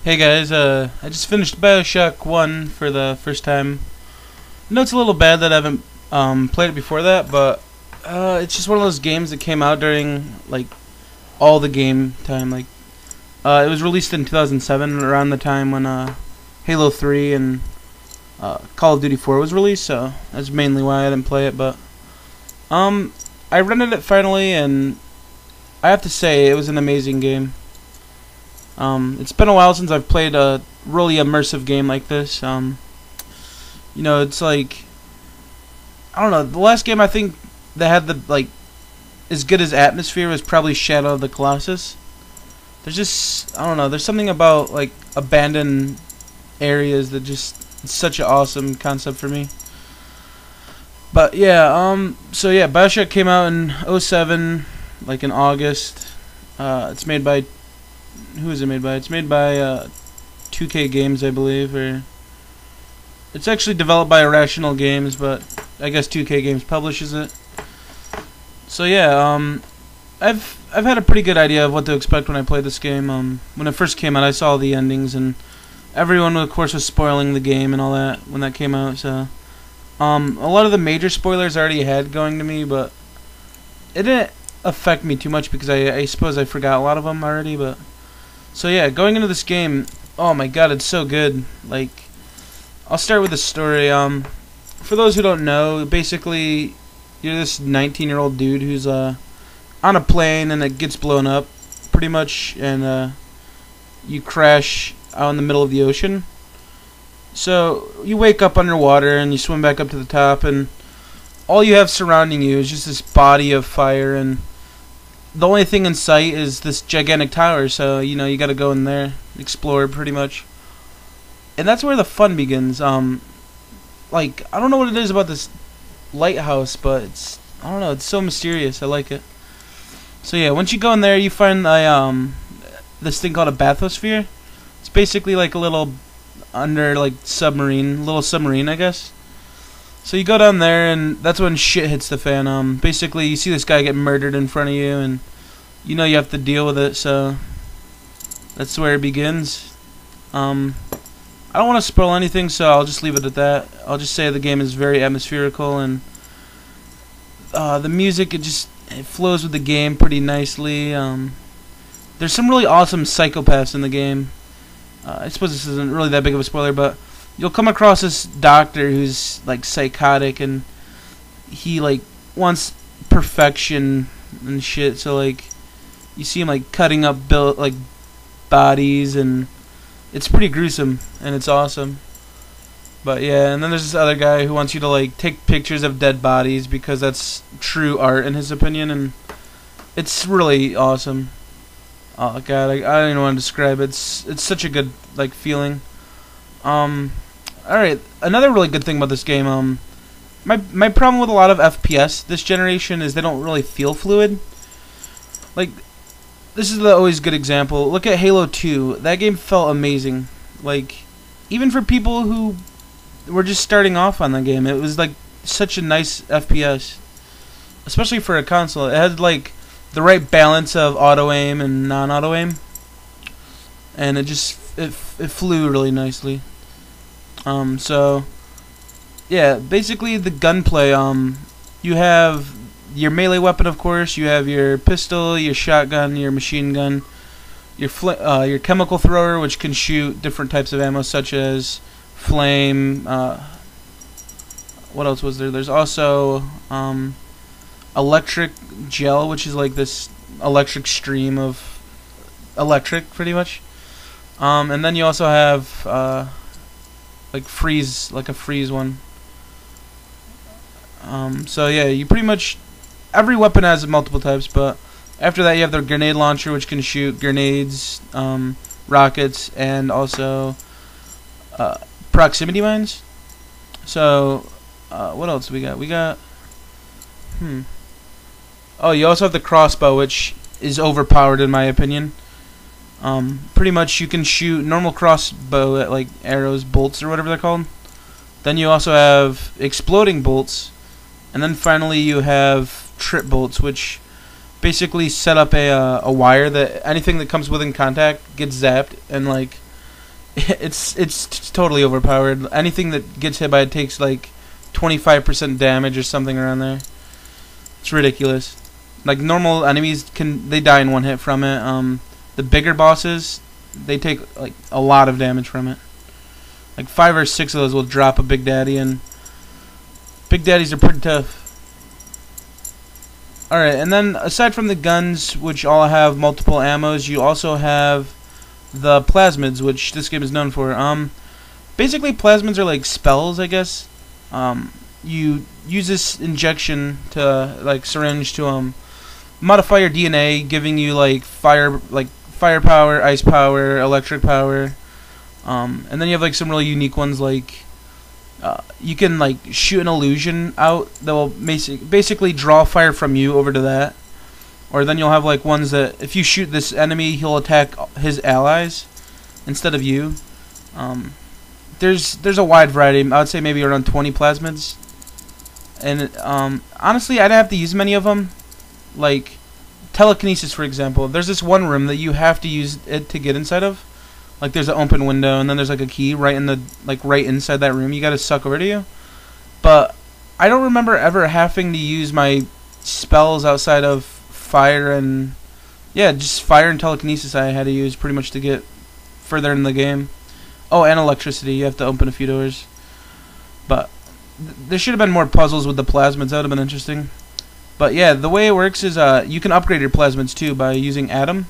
Hey guys, I just finished Bioshock 1 for the first time. I know it's a little bad that I haven't played it before that, but it's just one of those games that came out during like all the game time. It was released in 2007, around the time when Halo 3 and Call of Duty 4 was released, so that's mainly why I didn't play it. But I rented it finally, and I have to say it was an amazing game. It's been a while since I've played a really immersive game like this. It's like, I don't know, the last game I think that had the as good as atmosphere was probably Shadow of the Colossus. There's just, I don't know, there's something about like abandoned areas that just, it's such an awesome concept for me. But yeah, Bioshock came out in '07, like in August. It's made by, who is it made by? It's made by 2K Games, I believe, or it's actually developed by Irrational Games, but I guess 2K Games publishes it. So yeah, I've had a pretty good idea of what to expect when I played this game. When it first came out, I saw the endings, and everyone, of course, was spoiling the game and all that when that came out. So a lot of the major spoilers I already had going to me, but it didn't affect me too much because I suppose I forgot a lot of them already. But so yeah, going into this game, oh my god, it's so good. Like, I'll start with the story. For those who don't know, basically, you're this 19-year-old dude who's on a plane and it gets blown up, pretty much, and you crash out in the middle of the ocean. So you wake up underwater and you swim back up to the top, and all you have surrounding you is just this body of fire, and the only thing in sight is this gigantic tower. So you gotta go in there, explore pretty much, and that's where the fun begins. I don't know what it is about this lighthouse, but I don't know, it's so mysterious. I like it. So yeah, once you go in there, you find this thing called a bathysphere. It's basically like a little little submarine, I guess. So you go down there, and that's when shit hits the fan. Basically, you see this guy get murdered in front of you, and you have to deal with it. So that's where it begins. I don't want to spoil anything, so I'll just leave it at that. I'll just say the game is very atmospherical, and the music, it flows with the game pretty nicely. There's some really awesome psychopaths in the game. I suppose this isn't really that big of a spoiler, but you'll come across this doctor who's like psychotic, and he wants perfection and shit. So you see him cutting up bodies, and it's pretty gruesome, and it's awesome. But yeah, and then there's this other guy who wants you to take pictures of dead bodies because that's true art in his opinion, and it's really awesome. Oh god, I don't even want to describe it. It's such a good feeling. Alright, another really good thing about this game, my problem with a lot of FPS this generation is they don't really feel fluid. This is the always good example. Look at Halo 2. That game felt amazing. Even for people who were just starting off on the game, it was such a nice FPS. Especially for a console. It had the right balance of auto aim and non-auto aim, and it flew really nicely. So yeah, basically the gunplay, you have your melee weapon, of course, you have your pistol, your shotgun, your machine gun, your chemical thrower, which can shoot different types of ammo such as flame. What else was there? There's also electric gel, which is this electric stream of electric, pretty much. And then you also have freeze, a freeze one. So yeah, you pretty much, every weapon has multiple types, but after that you have the grenade launcher, which can shoot grenades, rockets, and also proximity mines. So what else we got? Oh, you also have the crossbow, which is overpowered in my opinion. Pretty much you can shoot normal crossbow at arrows, bolts, or whatever they're called. Then you also have exploding bolts, and then finally you have trip bolts, which basically set up a wire that anything that comes within contact gets zapped, and it's totally overpowered. Anything that gets hit by it takes like 25% damage or something around there. It's ridiculous. Like normal enemies they die in one hit from it. The bigger bosses, they take like a lot of damage from it. Like 5 or 6 of those will drop a Big Daddy, and Big Daddies are pretty tough. Alright, and then aside from the guns, which all have multiple ammos, you also have the plasmids, which this game is known for. Basically plasmids are like spells, I guess. You use this injection to, like, syringe to modify your DNA, giving you like fire power, ice power, electric power. And then you have like some really unique ones, like you can like shoot an illusion out that will basically draw fire from you over to that. Or then you'll have like ones that if you shoot this enemy, he'll attack his allies instead of you. There's a wide variety. I would say maybe around 20 plasmids. And honestly, I didn't have to use many of them. Like telekinesis, for example. There's this one room that you have to use it to get inside of. Like there's an open window, and then there's like a key right inside that room. You gotta suck over to you. But I don't remember ever having to use my spells outside of fire and just fire and telekinesis. I had to use pretty much to get further in the game. Oh, and electricity. You have to open a few doors. But there should have been more puzzles with the plasmids. That would have been interesting. But yeah, the way it works is you can upgrade your plasmids too by using Atom.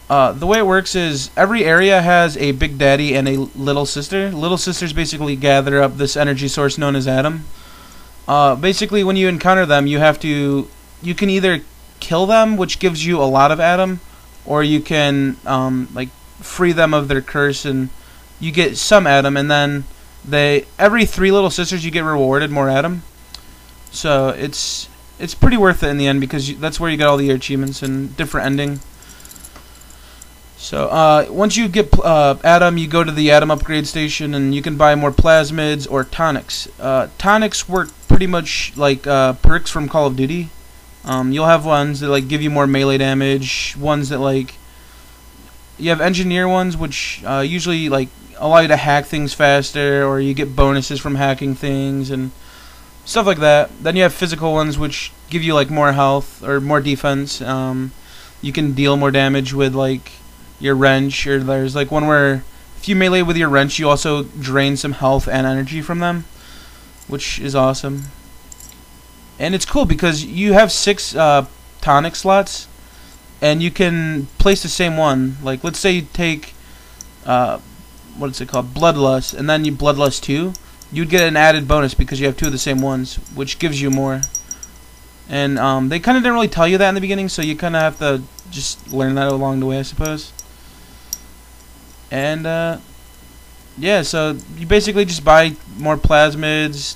The way it works is every area has a Big Daddy and a Little Sister. Little Sisters basically gather up this energy source known as Atom. Basically, when you encounter them, you can either kill them, which gives you a lot of Atom, or you can like free them of their curse, and you get some Atom. And then every 3 Little Sisters you get rewarded more Atom. So it's pretty worth it in the end, because that's where you get all the achievements and different ending. So once you get Atom, you go to the Atom upgrade station, and you can buy more plasmids or tonics. Tonics work pretty much like perks from Call of Duty. You'll have ones that like give you more melee damage, ones that like you have engineer ones, which usually like allow you to hack things faster, or you get bonuses from hacking things and stuff like that. Then you have physical ones, which give you like more health or more defense. You can deal more damage with like your wrench, or there's like one where if you melee with your wrench, you also drain some health and energy from them, which is awesome. And it's cool because you have 6 tonic slots, and you can place the same one. Like let's say you take what is it called, Bloodlust, and then you Bloodlust 2. You'd get an added bonus because you have 2 of the same ones, which gives you more. And they kind of didn't really tell you that in the beginning, so you kind of have to just learn that along the way, I suppose. And yeah, so you basically just buy more plasmids.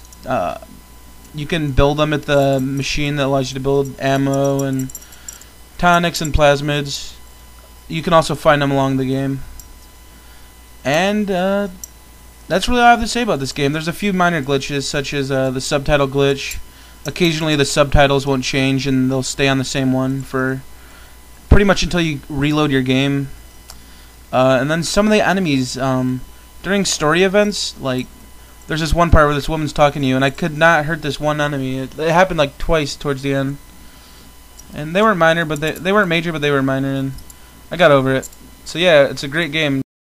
You can build them at the machine that allows you to build ammo and tonics and plasmids. You can also find them along the game. And that's really all I have to say about this game. There's a few minor glitches, such as the subtitle glitch. Occasionally the subtitles won't change, and they'll stay on the same one for pretty much until you reload your game. And then some of the enemies, during story events, like there's this one part where this woman's talking to you, and I could not hurt this one enemy. It happened like twice towards the end, and they weren't minor, but they weren't major, but they were minor, and I got over it. So yeah, it's a great game.